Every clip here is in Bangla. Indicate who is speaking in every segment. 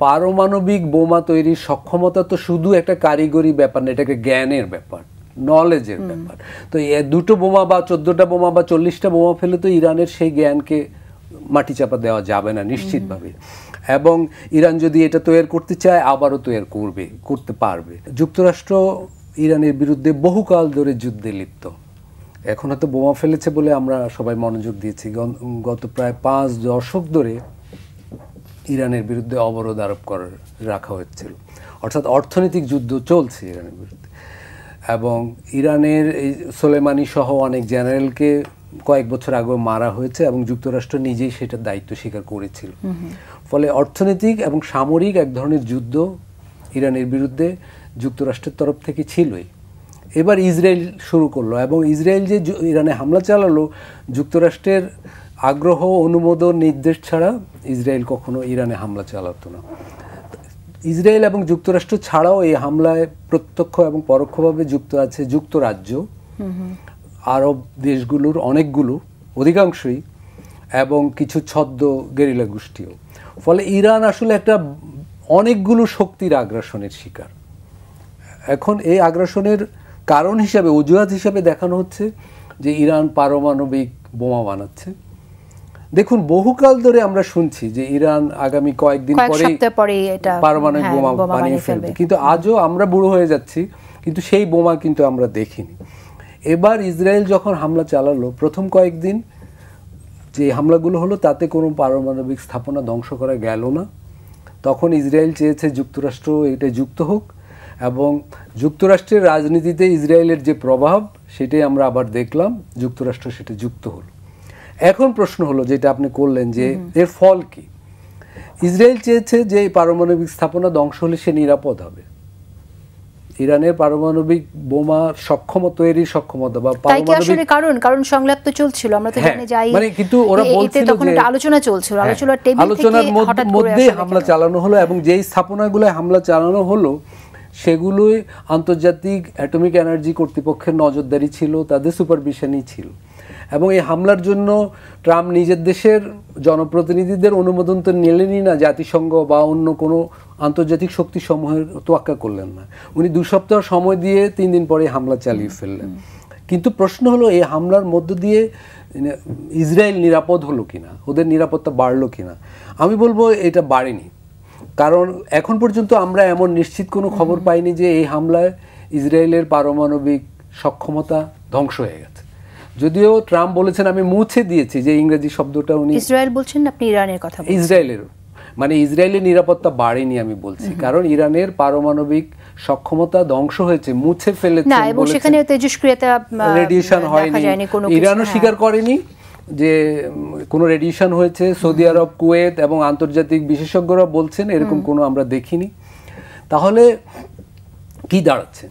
Speaker 1: পারমাণবিক বোমা তৈরির সক্ষমতা তো শুধু একটা কারিগরি ব্যাপার না, এটা একটা জ্ঞানের ব্যাপার, নলেজের ব্যাপার। তো দুটো বোমা বা 14টা বোমা বা 40টা বোমা ফেলে তো ইরানের সেই জ্ঞানকে মাটি চাপা দেওয়া যাবে না নিশ্চিতভাবে। এবং ইরান যদি এটা তৈরি করতে চায় আবারও তৈরি করতে পারবে। যুক্তরাষ্ট্র ইরানের বিরুদ্ধে বহুকাল ধরে যুদ্ধে লিপ্ত। এখন হয়তো বোমা ফেলেছে বলে আমরা সবাই মনোযোগ দিয়েছি, গত প্রায় 5 দশক ধরে ইরানের বিরুদ্ধে অবরোধ আরোপ রাখা হয়েছিল, অর্থাৎ অর্থনৈতিক যুদ্ধ চলছে ইরানের বিরুদ্ধে। এবং ইরানের এই সোলেমানি সহ অনেক জেনারেলকে কয়েক বছর আগে মারা হয়েছে এবং যুক্তরাষ্ট্র নিজেই সেটার দায়িত্ব স্বীকার করেছিল। ফলে অর্থনৈতিক এবং সামরিক এক ধরনের যুদ্ধ ইরানের বিরুদ্ধে যুক্তরাষ্ট্রের তরফ থেকে ছিলই। এবার ইসরায়েল শুরু করলো এবং ইসরায়েল যে ইরানে হামলা চালালো, যুক্তরাষ্ট্রের আগ্রহ, অনুমোদন, নির্দেশ ছাড়া ইসরায়েল কখনো ইরানে হামলা চালাতো না। ইসরায়েল এবং যুক্তরাষ্ট্র ছাড়াও এই হামলায় প্রত্যক্ষ এবং পরোক্ষভাবে যুক্ত আছে যুক্তরাজ্য, আরব দেশগুলোর অনেকগুলো, অধিকাংশই, এবং কিছু ছদ্ম গেরিলা গোষ্ঠীও। ফলে ইরান আসলে একটা অনেকগুলো শক্তির আগ্রাসনের শিকার। এখন এই আগ্রাসনের কারণ হিসাবে, অজুহাত হিসাবে দেখানো হচ্ছে যে ইরান পারমাণবিক বোমা বানাচ্ছে। দেখুন, বহুকাল ধরে আমরা শুনছি যে ইরান আগামী কয়েকদিন পরেই পারমাণবিক বোমা বানিয়ে ফেলবে, কিন্তু আজও আমরা বুড়ো হয়ে যাচ্ছি, কিন্তু সেই বোমা কিন্তু আমরা দেখিনি। এবার ইসরায়েল যখন হামলা চালালো, প্রথম কয়েকদিন যে হামলাগুলো হলো তাতে কোনো পারমাণবিক স্থাপনা ধ্বংস করা গেল না। তখন ইসরায়েল চেয়েছে যুক্তরাষ্ট্র এটা যুক্ত হোক, এবং যুক্তরাষ্ট্রের রাজনীতিতে ইসরায়েলের যে প্রভাব সেটাই আমরা আবার দেখলাম, যুক্তরাষ্ট্র সেটা যুক্ত হলো। এখন প্রশ্ন হলো, যেটা আপনি করলেন, যে এর ফল কি? ইসরায়েল চেয়েছে যে এই পারমাণবিক স্থাপনা ধ্বংস হলে সে নিরাপদ হবে। ইরানের পারমাণবিক বোমা তৈরির সক্ষমতা বা
Speaker 2: পারমাণবিক কারণ সংলাপ তো চলছিল, আমরা তো জানি যাই,
Speaker 1: মানে কিন্তু ওরা বলছিল যে
Speaker 2: আলোচনা চলছিল,
Speaker 1: আলোচনার মধ্যে হামলা চালানো হলো, এবং যেই স্থাপনাগুলো হামলা চালানো হলো সেগুলোই আন্তর্জাতিক অ্যাটমিক এনার্জি কর্তৃপক্ষের নজরদারি ছিল, তাদের সুপারভিশনই ছিল। এবং এই হামলার জন্য ট্রাম্প নিজের দেশের জনপ্রতিনিধিদের অনুমোদন তো নিলেনই না, জাতিসংঘ বা অন্য কোনো আন্তর্জাতিক শক্তিসমূহের তোয়াক্কা করলেন না। উনি 2 সপ্তাহ সময় দিয়ে 3 দিন পরে হামলা চালিয়ে ফেললেন। কিন্তু প্রশ্ন হলো, এই হামলার মধ্য দিয়ে ইসরায়েল নিরাপদ হলো কিনা, ওদের নিরাপত্তা বাড়লো কিনা? আমি বলবো এটা বাড়েনি। কারণ এখন পর্যন্ত আমরা এমন নিশ্চিত কোনো খবর পাইনি যে এই হামলায় ইসরায়েলের পারমাণবিক সক্ষমতা ধ্বংস হয়ে গেছে। যদিও ট্রাম্প বলেছেন আমি মুছে দিয়েছি, যে ইংরেজি শব্দটা উনি
Speaker 2: ইসরায়েল বলছেন, আপনি ইরানের কথা বলছেন।
Speaker 1: ইসরায়েলের ইসরায়েলের নিরাপত্তা বাড়েনি আমি বলছি, কারণ ইরানের পারমাণবিক সক্ষমতা ধ্বংস হয়েছে, মুছে ফেলেছে
Speaker 2: না, এবং সেখানে তেজস্ক্রিয়তা,
Speaker 1: রেডিয়েশন হয়নি। ইরানও স্বীকার করেনি যে কোনো রেডিয়েশন হয়েছে। সৌদি আরব, কুয়েত এবং আন্তর্জাতিক বিশেষজ্ঞরা বলছেন এরকম কোনো আমরা দেখিনি। তাহলে কি দাঁড়াচ্ছে?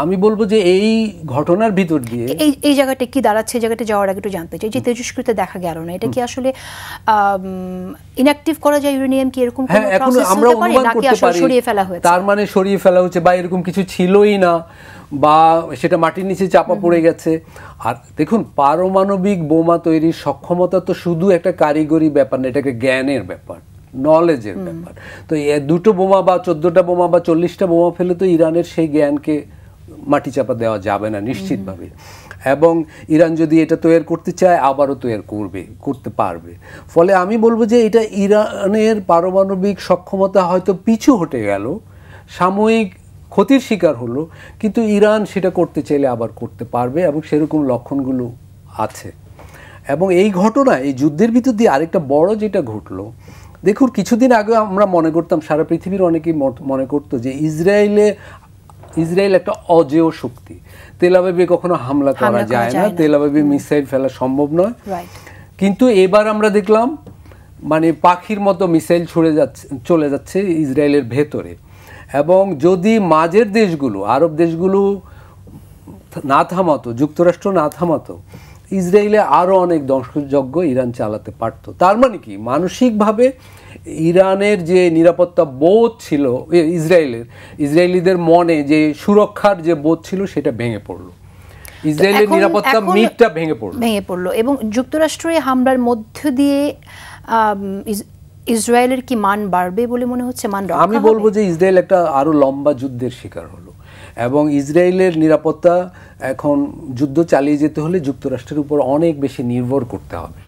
Speaker 1: আমি বলবো যে এই ঘটনার ভিতর দিয়ে
Speaker 2: এই জায়গাটা কি দাঁড়াচ্ছে, জায়গাটা যাওয়ার আগে একটু জানতে চাই যে তেজস্ক্রিয়তা দেখা গেল না, এটা কি আসলে ইনঅ্যাক্টিভ করা যায় ইউরেনিয়াম, কি এরকম কোনো
Speaker 1: প্রসেস আমরা অনুমান করতে পারি
Speaker 2: সরিয়ে ফেলা হয়েছে?
Speaker 1: তার মানে সরিয়ে ফেলা হচ্ছে, বা এরকম কিছু ছিলই না, বা সেটা মাটির নিচে চাপা পড়ে গেছে। আর দেখুন, পারমাণবিক বোমা তৈরির সক্ষমতা তো শুধু একটা কারিগরি ব্যাপার না, এটা একটা জ্ঞানের ব্যাপার, নলেজের ব্যাপার। তো দুটো বোমা বা 14টা বোমা বা 40টা বোমা ফেলে তো ইরানের সেই জ্ঞানকে মাটি চাপা দেওয়া যাবে না নিশ্চিতভাবে। এবং ইরান যদি এটা তৈরি করতে চায় আবারও তৈরি করতে পারবে। ফলে আমি বলবো যে এটা ইরানের পারমাণবিক সক্ষমতা হয়তো পিছু হটে গেল, সাময়িক ক্ষতির শিকার হলো, কিন্তু ইরান সেটা করতে চাইলে আবার করতে পারবে, এবং সেরকম লক্ষণগুলো আছে। এবং এই ঘটনা, এই যুদ্ধের ভিতর দিয়ে আরেকটা বড় যেটা ঘটলো, দেখুন কিছুদিন আগে আমরা মনে করতাম, সারা পৃথিবীর অনেকেই মনে করতো যে ইসরায়েল একটা অজেয় শক্তি, তেল আবিবে কখনো হামলা করা যায় না, তেল আবিবে মিসাইল ফেলা সম্ভব নয়। কিন্তু এবার আমরা দেখলাম পাখির মতো মিসাইল চলে যাচ্ছে ইসরায়েলের ভেতরে। এবং যদি মাঝের দেশগুলো, আরব দেশগুলো না থামাতো, যুক্তরাষ্ট্র না থামাতো, ইসরায়েলে আরও অনেক ধ্বংসযজ্ঞ ইরান চালাতে পারত। তার মানে কি, মানসিকভাবে ইরানের যে নিরাপত্তা বোধ ছিল ইসরায়েলিদের মনে, যে সুরক্ষার যে বোধ ছিল, সেটা ভেঙে পড়লো। ইসরায়েলের নিরাপত্তা মিটটা ভেঙে পড়লো।
Speaker 2: এবং যুক্তরাষ্ট্রের হামলার মধ্য দিয়ে ইসরায়েলের কি মান বাড়বে বলে মনে হচ্ছে, মান রক্ষা হবে?
Speaker 1: আমি বলবো যে ইসরায়েল একটা আরো লম্বা যুদ্ধের শিকার হলো, এবং ইসরায়েলের নিরাপত্তা এখন যুদ্ধ চালিয়ে যেতে হলে যুক্তরাষ্ট্রের উপর অনেক বেশি নির্ভর করতে হবে।